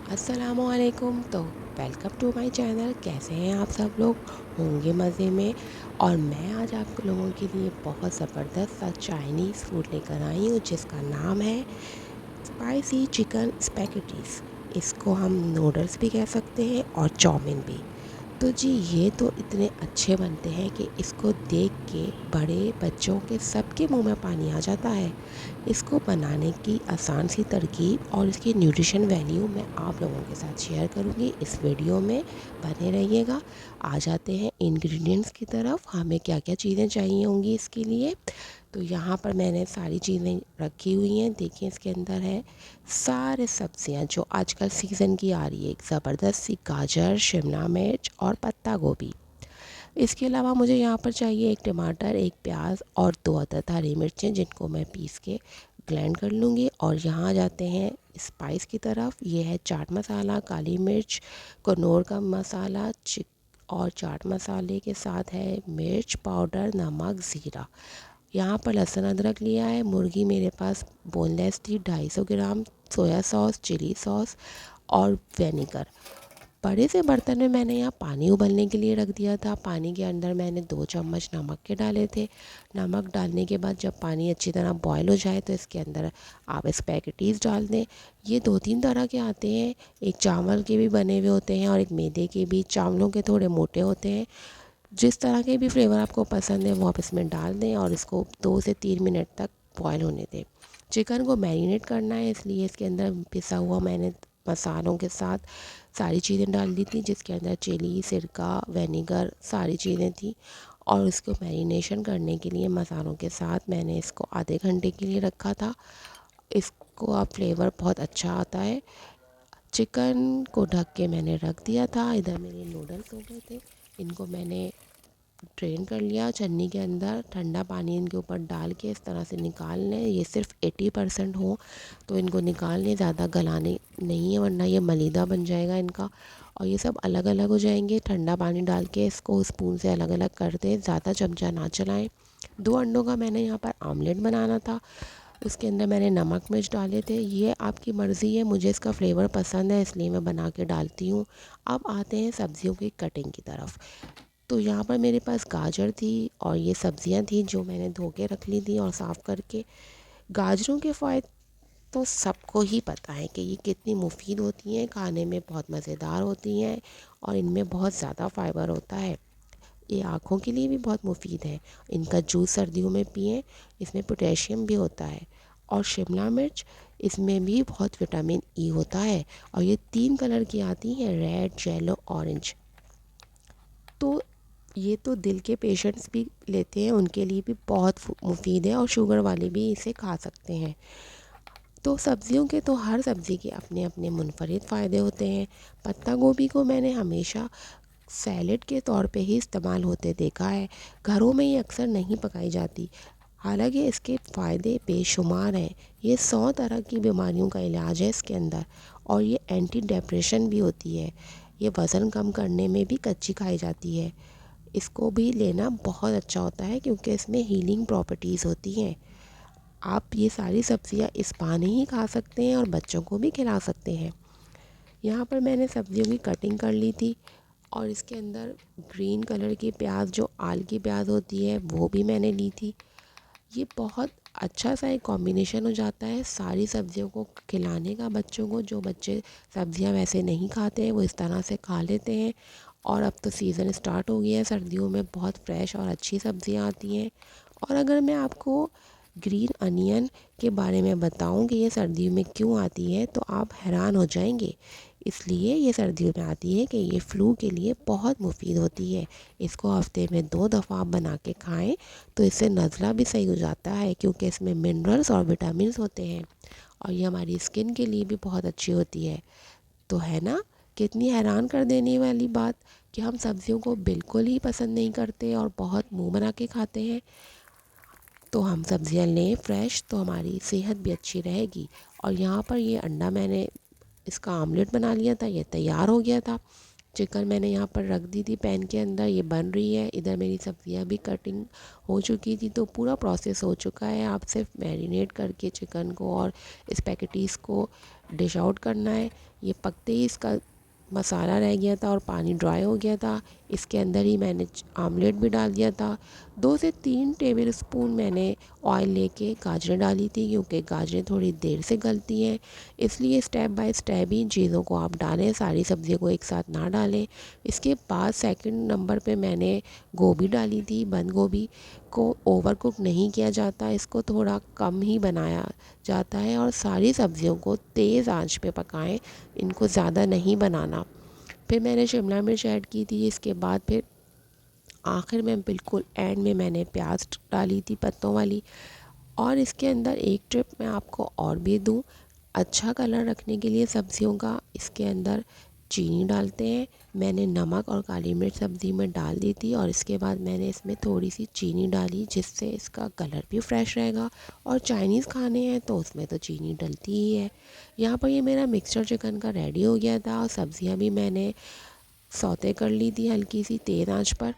अस्सलामुअलैकुम। तो welcome to my channel. कैसे हैं आप सब लोग? होंगे मज़े में। और मैं आज आप लोगों के लिए बहुत ज़बरदस्त सा चाइनीज़ फूड लेकर आई हूँ जिसका नाम है स्पाइसी चिकन स्पैगेटीज़। इसको हम नूडल्स भी कह सकते हैं और चाउमीन भी। तो जी ये तो इतने अच्छे बनते हैं कि इसको देख के बड़े बच्चों के सबके मुंह में पानी आ जाता है। इसको बनाने की आसान सी तरकीब और इसकी न्यूट्रिशन वैल्यू मैं आप लोगों के साथ शेयर करूँगी इस वीडियो में। बने रहिएगा। आ जाते हैं इंग्रेडिएंट्स की तरफ। हमें क्या क्या चीज़ें चाहिए होंगी इसके लिए। तो यहाँ पर मैंने सारी चीज़ें रखी हुई हैं। देखिए इसके अंदर है सारे सब्जियाँ जो आजकल सीज़न की आ रही है। एक ज़बरदस्त सी गाजर, शिमला मिर्च और पत्ता गोभी। इसके अलावा मुझे यहाँ पर चाहिए एक टमाटर, एक प्याज और 2 अदद हरी मिर्चें जिनको मैं पीस के ग्राइंड कर लूँगी। और यहाँ जाते हैं स्पाइस की तरफ। ये है चाट मसाला, काली मिर्च, कनौर का मसाला, और चाट मसाले के साथ है मिर्च पाउडर, नमक, ज़ीरा। यहाँ पर लहसुन अदरक लिया है। मुर्गी मेरे पास बोनलेस थी, 250 ग्राम। सोया सॉस, चिली सॉस और विनेगर। बड़े से बर्तन में मैंने यहाँ पानी उबलने के लिए रख दिया था। पानी के अंदर मैंने 2 चम्मच नमक के डाले थे। नमक डालने के बाद जब पानी अच्छी तरह बॉयल हो जाए तो इसके अंदर आप स्पैगेटीज़ डाल दें। ये 2-3 तरह के आते हैं। एक चावल के भी बने हुए होते हैं और एक मैदे के भी। चावलों के थोड़े मोटे होते हैं। जिस तरह के भी फ्लेवर आपको पसंद है वो आप इसमें डाल दें और इसको 2 से 3 मिनट तक बॉयल होने दें। चिकन को मैरिनेट करना है, इसलिए इसके अंदर पिसा हुआ मैंने मसालों के साथ सारी चीज़ें डाल दी थी जिसके अंदर चिली, सिरका, विनेगर सारी चीज़ें थी। और इसको मैरिनेशन करने के लिए मसालों के साथ मैंने इसको आधे घंटे के लिए रखा था। इसको आप फ्लेवर बहुत अच्छा आता है। चिकन को ढक के मैंने रख दिया था। इधर मेरे नूडल्स हो गए थे। इनको मैंने ड्रेन कर लिया छन्नी के अंदर। ठंडा पानी इनके ऊपर डाल के इस तरह से निकाल लें। ये सिर्फ 80% हो तो इनको निकाल लें, ज़्यादा गलाने नहीं है वरना ये मलीदा बन जाएगा इनका। और ये सब अलग अलग हो जाएंगे। ठंडा पानी डाल के इसको स्पून से अलग अलग कर दें, ज़्यादा चमचा ना चलाएं। 2 अंडों का मैंने यहाँ पर आमलेट बनाना था। उसके अंदर मैंने नमक मिर्च डाले थे। ये आपकी मर्ज़ी है, मुझे इसका फ्लेवर पसंद है इसलिए मैं बना के डालती हूँ। अब आते हैं सब्जियों की कटिंग की तरफ। तो यहाँ पर मेरे पास गाजर थी और ये सब्जियाँ थी जो मैंने धो के रख ली थी और साफ़ करके। गाजरों के फ़ायदे तो सबको ही पता है कि ये कितनी मुफीद होती हैं, खाने में बहुत मज़ेदार होती हैं और इनमें बहुत ज़्यादा फ़ाइबर होता है। ये आँखों के लिए भी बहुत मुफीद है। इनका जूस सर्दियों में पिएं, इसमें पोटेशियम भी होता है। और शिमला मिर्च, इसमें भी बहुत विटामिन ई होता है। और ये 3 कलर की आती हैं, रेड, येलो, ऑरेंज। तो ये तो दिल के पेशेंट्स भी लेते हैं, उनके लिए भी बहुत मुफीद है और शुगर वाले भी इसे खा सकते हैं। तो सब्जियों के तो हर सब्ज़ी के अपने अपने मुनफरिद फ़ायदे होते हैं। पत्ता गोभी को मैंने हमेशा सैलेड के तौर पे ही इस्तेमाल होते देखा है। घरों में ये अक्सर नहीं पकाई जाती, हालांकि इसके फ़ायदे बेशुमार हैं। ये 100 तरह की बीमारियों का इलाज है इसके अंदर। और ये एंटी डिप्रेशन भी होती है। ये वज़न कम करने में भी कच्ची खाई जाती है। इसको भी लेना बहुत अच्छा होता है क्योंकि इसमें हीलिंग प्रॉपर्टीज़ होती हैं। आप ये सारी सब्ज़ियाँ इस बहाने ही खा सकते हैं और बच्चों को भी खिला सकते हैं। यहाँ पर मैंने सब्जियों की कटिंग कर ली थी और इसके अंदर ग्रीन कलर की प्याज, जो आल की प्याज होती है, वो भी मैंने ली थी। ये बहुत अच्छा सा एक कॉम्बिनेशन हो जाता है सारी सब्जियों को खिलाने का बच्चों को। जो बच्चे सब्जियां वैसे नहीं खाते हैं वो इस तरह से खा लेते हैं। और अब तो सीज़न स्टार्ट हो गया है, सर्दियों में बहुत फ्रेश और अच्छी सब्जियां आती हैं। और अगर मैं आपको ग्रीन अनियन के बारे में बताऊं कि ये सर्दियों में क्यों आती है तो आप हैरान हो जाएंगे। इसलिए ये सर्दियों में आती है कि ये फ्लू के लिए बहुत मुफीद होती है। इसको हफ्ते में 2 दफ़ा आप बना के खाएं तो इससे नज़ला भी सही हो जाता है क्योंकि इसमें मिनरल्स और विटामिन्स होते हैं। और ये हमारी स्किन के लिए भी बहुत अच्छी होती है। तो है ना, कितनी हैरान कर देने वाली बात कि हम सब्जियों को बिल्कुल ही पसंद नहीं करते और बहुत मुंह बना के खाते हैं। तो हम सब्जियां लें फ्रेश तो हमारी सेहत भी अच्छी रहेगी। और यहाँ पर ये अंडा मैंने इसका आमलेट बना लिया था, ये तैयार हो गया था। चिकन मैंने यहाँ पर रख दी थी पैन के अंदर, ये बन रही है। इधर मेरी सब्जियाँ भी कटिंग हो चुकी थी, तो पूरा प्रोसेस हो चुका है। आप सिर्फ मैरिनेट करके चिकन को और स्पैगेटीज़ को डिश आउट करना है। ये पकते ही इसका मसाला रह गया था और पानी ड्राई हो गया था। इसके अंदर ही मैंने आमलेट भी डाल दिया था। 2 से 3 टेबल स्पून मैंने ऑयल लेके गाजरें डाली थी, क्योंकि गाजरें थोड़ी देर से गलती हैं, इसलिए स्टेप बाय स्टेप ही इन चीज़ों को आप डालें, सारी सब्जियों को एक साथ ना डालें। इसके बाद सेकंड नंबर पे मैंने गोभी डाली थी। बंद गोभी को ओवर कुक नहीं किया जाता, इसको थोड़ा कम ही बनाया जाता है, और सारी सब्जियों को तेज़ आंच पे पकाएं, इनको ज़्यादा नहीं बनाना। फिर मैंने शिमला मिर्च ऐड की थी। इसके बाद फिर आखिर में बिल्कुल एंड में मैंने प्याज डाली थी पत्तों वाली। और इसके अंदर एक ट्रिप मैं आपको और भी दूँ, अच्छा कलर रखने के लिए सब्जियों का, इसके अंदर चीनी डालते हैं। मैंने नमक और काली मिर्च सब्ज़ी में डाल दी थी, और इसके बाद मैंने इसमें थोड़ी सी चीनी डाली, जिससे इसका कलर भी फ्रेश रहेगा। और चाइनीज़ खाने हैं तो उसमें तो चीनी डलती ही है। यहाँ पर ये मेरा मिक्सचर चिकन का रेडी हो गया था, और सब्ज़ियाँ भी मैंने सौते कर ली थी हल्की सी तेज़ आंच पर।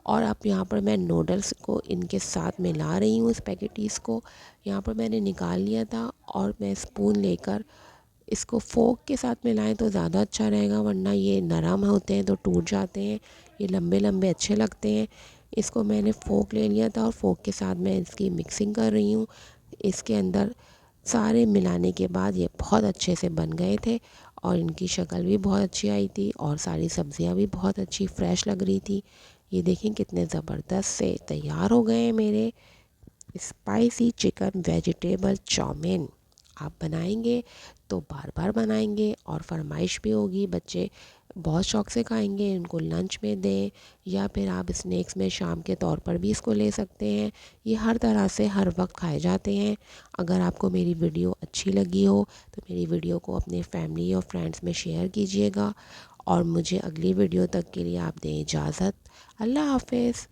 और अब यहाँ पर मैं नूडल्स को इनके साथ मिला रही हूँ, स्पैगेटीज़ को यहाँ पर मैंने निकाल लिया था, और मैं स्पून लेकर इसको फोक के साथ मिलाएं तो ज़्यादा अच्छा रहेगा, वरना ये नरम होते हैं तो टूट जाते हैं। ये लंबे लंबे अच्छे लगते हैं। इसको मैंने फोक ले लिया था, और फोक के साथ मैं इसकी मिक्सिंग कर रही हूँ। इसके अंदर सारे मिलाने के बाद ये बहुत अच्छे से बन गए थे, और इनकी शक्ल भी बहुत अच्छी आई थी, और सारी सब्जियां भी बहुत अच्छी फ्रेश लग रही थी। ये देखें कितने ज़बरदस्त से तैयार हो गए हैं मेरे स्पाइसी चिकन वेजिटेबल चाउमीन। आप बनाएंगे तो बार बार बनाएंगे, और फरमाइश भी होगी, बच्चे बहुत शौक़ से खाएंगे। उनको लंच में दें, या फिर आप स्नैक्स में शाम के तौर पर भी इसको ले सकते हैं। ये हर तरह से हर वक्त खाए जाते हैं। अगर आपको मेरी वीडियो अच्छी लगी हो तो मेरी वीडियो को अपने फैमिली और फ्रेंड्स में शेयर कीजिएगा, और मुझे अगली वीडियो तक के लिए आप दें इजाज़त। अल्लाह हाफ़िज़।